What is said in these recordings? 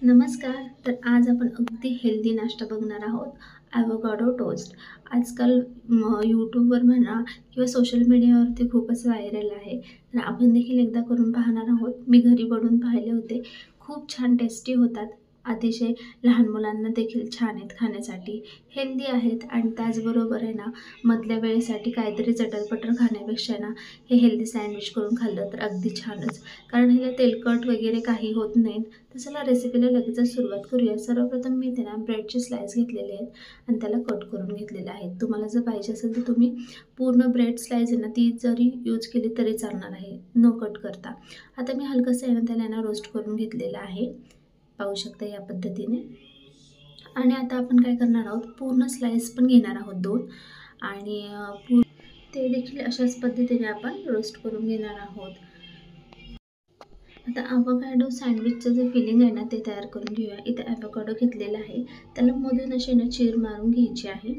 नमस्कार. तर आज आपण अगदी हेल्दी नाश्ता बघणार आहोत. ॲव्होकाडो टोस्ट. आजकाल यूट्यूबवर म्हणा किंवा सोशल मीडियावरती खूपच व्हायरल आहे. तर आपण देखील एकदा करून पाहणार आहोत. मी घरी बनवून पाहिले होते. खूप छान टेस्टी होतात. अतिशय लहान मुलांना देखील छान आहेत खाण्यासाठी. हेल्दी आहेत आणि त्याचबरोबर आहे ना, मधल्या वेळेसाठी काहीतरी चटर-पटर खाण्यापेक्षा ना, हे हेल्दी सँडविच करून खाल्लं तर अगदी छानच. कारण ह्याला तेलकट वगैरे काही होत नाहीत. तर चला रेसिपीला लगेचच सुरुवात करूया. सर्वप्रथम मी इथे ना ब्रेडचे स्लाइस घेतलेले आहेत आणि त्याला कट करून घेतलेले आहेत. तुम्हाला जर पाहिजे असेल तर तुम्ही पूर्ण ब्रेड स्लाइस आहे ना, ती जरी यूज केली तरी चालणार आहे, न कट करता. आता मी हलकंसं आहे ना त्याला ना रोस्ट करून घेतलेलं आहे. पाहू शकता या पद्धतीने. आणि आता आपण काय करणार आहोत, पूर्ण स्लाइस पण घेणार आहोत 2 आणि ते देखील अशाच पद्धतीने आपण रोस्ट करून घेणार आहोत. आता ॲव्होकाडो सँडविचचं जे फिलिंग आहे ना, ते तयार करून घेऊया. इथे ॲव्होकाडो घेतलेला आहे. त्याला मधून अशी ना चीर मारून घ्यायची आहे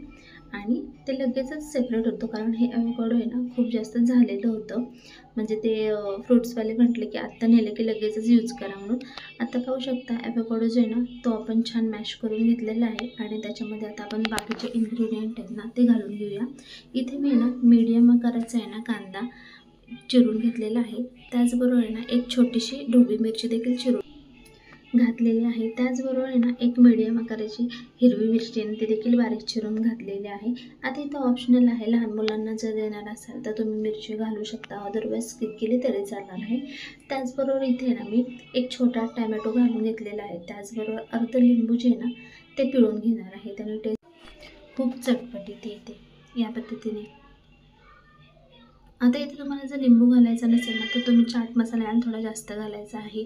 आणि ते लगेचच सेपरेट होतं. कारण हे ॲव्होकाडो आहे ना, खूप जास्त झालेलं होतं. म्हणजे ते फ्रुट्सवाले म्हटले, की आत्ता नेलं की लगेचच यूज करा म्हणून. आता पाहू शकता ॲव्होकाडो जो आहे ना, तो आपण छान मॅश करून घेतलेला आहे आणि त्याच्यामध्ये आता आपण बाकीचे इन्ग्रेडियंट आहेत ना, ते घालून घेऊया. इथे मी ना मीडियम आकाराचा आहे ना कांदा चिरून घेतलेला आहे. त्याचबरोबर आहे ना, एक छोटीशी ढोबळी मिरची देखील चिरून घातलेली आहे. त्याचबरोबर आहे ना, एक मीडियम आकाराची हिरवी मिरची आणि ती देखील बारीक चिरून घातलेली आहे. आता इथं ऑप्शनल आहे. लहान मुलांना जर देणार असाल तर तुम्ही मिरची घालू शकता, अदरवाईज स्किप केली तरी चालणार आहे. त्याचबरोबर इथे ना मी एक छोटा टॅमॅटो घालून घेतलेला आहे. त्याचबरोबर अर्ध लिंबू जे आहे ना, ते पिळून घेणार आहे. त्याने टेस्ट खूप चटपटीत येते या पद्धतीने. आता इथे तुम्हाला जर लिंबू घालायचा नसेल ना, तर तुम्ही चाट मसाला आहे ना थोडा जास्त घालायचा आहे.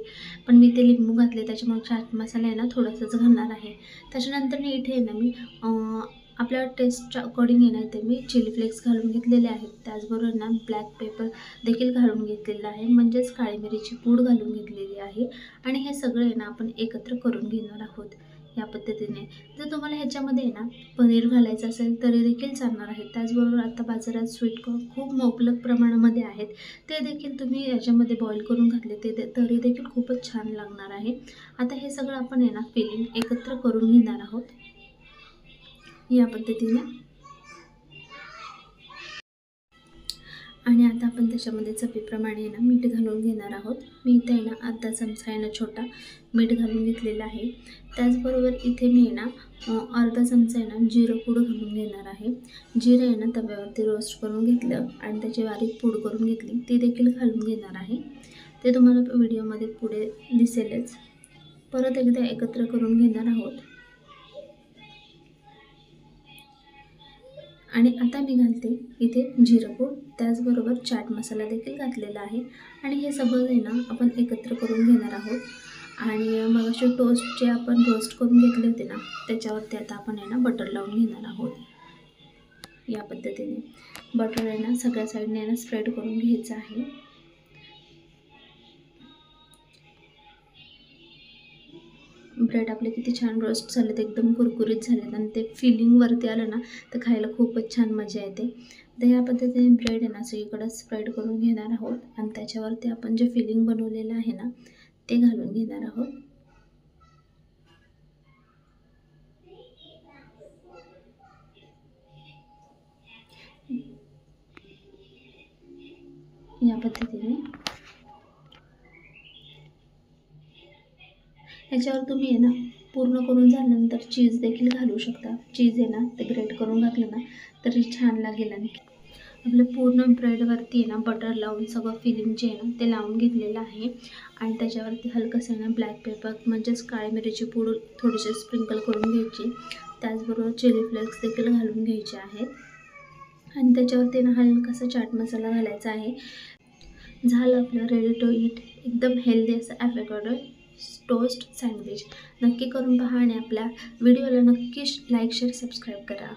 पण मी ते लिंबू घातले त्याच्यामुळे चाट मसाला आहे ना थोडासाच घालणार आहे. त्याच्यानंतर इथे आहे ना मी आपल्या टेस्टच्या अकॉर्डिंग आहे ना, इथे मी चिली फ्लेक्स घालून घेतलेले आहेत. त्याचबरोबर ना ब्लॅक पेपर देखील घालून घेतलेलं आहे, म्हणजेच काळी मिरीची पूड घालून घेतलेली आहे. आणि हे सगळं आहे ना आपण एकत्र करून घेणार आहोत या पद्धतीने. जर तुम्हाला ह्याच्यामध्ये आहे ना पनीर घालायचं असेल तरी देखील चालणार आहे. त्याचबरोबर आता बाजारात स्वीटकॉर्न खूप मुबलक प्रमाणामध्ये आहेत. ते देखील तुम्ही याच्यामध्ये बॉईल करून घातले तरी देखील खूपच छान लागणार आहे. आता हे सगळं आपण आहे ना फिलिंग एकत्र करून घेणार आहोत या पद्धतीने. आणि आता आपण त्याच्यामध्ये चवीप्रमाणे ना मीठ घालून घेणार आहोत. मी इथे आहे ना अर्धा चमचा आहे ना छोटा मीठ घालून घेतलेला आहे. त्याचबरोबर इथे मी आहे ना अर्धा चमचा आहे ना जिरं पूड घालून घेणार आहे. जिरं आहे ना तव्यावरती रोस्ट करून घेतलं आणि त्याची बारीक पूड करून घेतली, ती देखील घालून घेणार आहे. ते तुम्हाला व्हिडिओमध्ये पुढे दिसेलच. परत एकदा एकत्र करून घेणार आहोत. आणि आता मी घालते इथे जिरपूड, त्याचबरोबर चाट मसाला देखील घातलेला आहे. आणि हे सगळं आहे ना आपण एकत्र करून घेणार आहोत. आणि मग असे टोस्ट जे आपण रोस्ट करून घेतले होते ना, त्याच्यावरती आता आपण आहे ना बटर लावून घेणार आहोत या पद्धतीने. बटर आहे ना सगळ्या साईडने आहे ना स्प्रेड करून घ्यायचं आहे. ब्रेड आपले किती छान रोस्ट झालेत, एकदम कुरकुरीत झालेत आणि ते फिलिंगवरती आलं ना तर खायला खूपच छान मजा येते. तर या पद्धतीने ब्रेड आहे ना सगळीकडं स्प्रेड करून घेणार आहोत आणि त्याच्यावरती आपण जे फिलिंग बनवलेलं आहे ना ते घालून घेणार आहोत या पद्धतीने. ह्याच्यावर तुम्ही आहे ना पूर्ण करून झाल्यानंतर चीज देखील घालू शकता. चीज आहे ना ते ग्रेट करून घातलं ना तरी छान लागेल. आणि आपलं पूर्ण ब्रेडवरती आहे ना बटर लावून सगळं फिलिंग जे आहे ना ते लावून घेतलेलं आहे. आणि त्याच्यावरती हलकंसं आहे ना ब्लॅक पेपर म्हणजेच काळी मिरीची पूड थोडीशी स्प्रिंकल करून घ्यायची. त्याचबरोबर चिली फ्लेक्स देखील घालून घ्यायचे आहेत. आणि त्याच्यावरती ना हलकासा चाट मसाला घालायचा आहे. झालं आपलं रेडी टू ईट एकदम हेल्दी असं ॲव्होकाडो टोस्ट सँडविच. नक्की करून पहा आणि आपल्या व्हिडिओला नक्की लाईक शेअर सबस्क्राईब करा.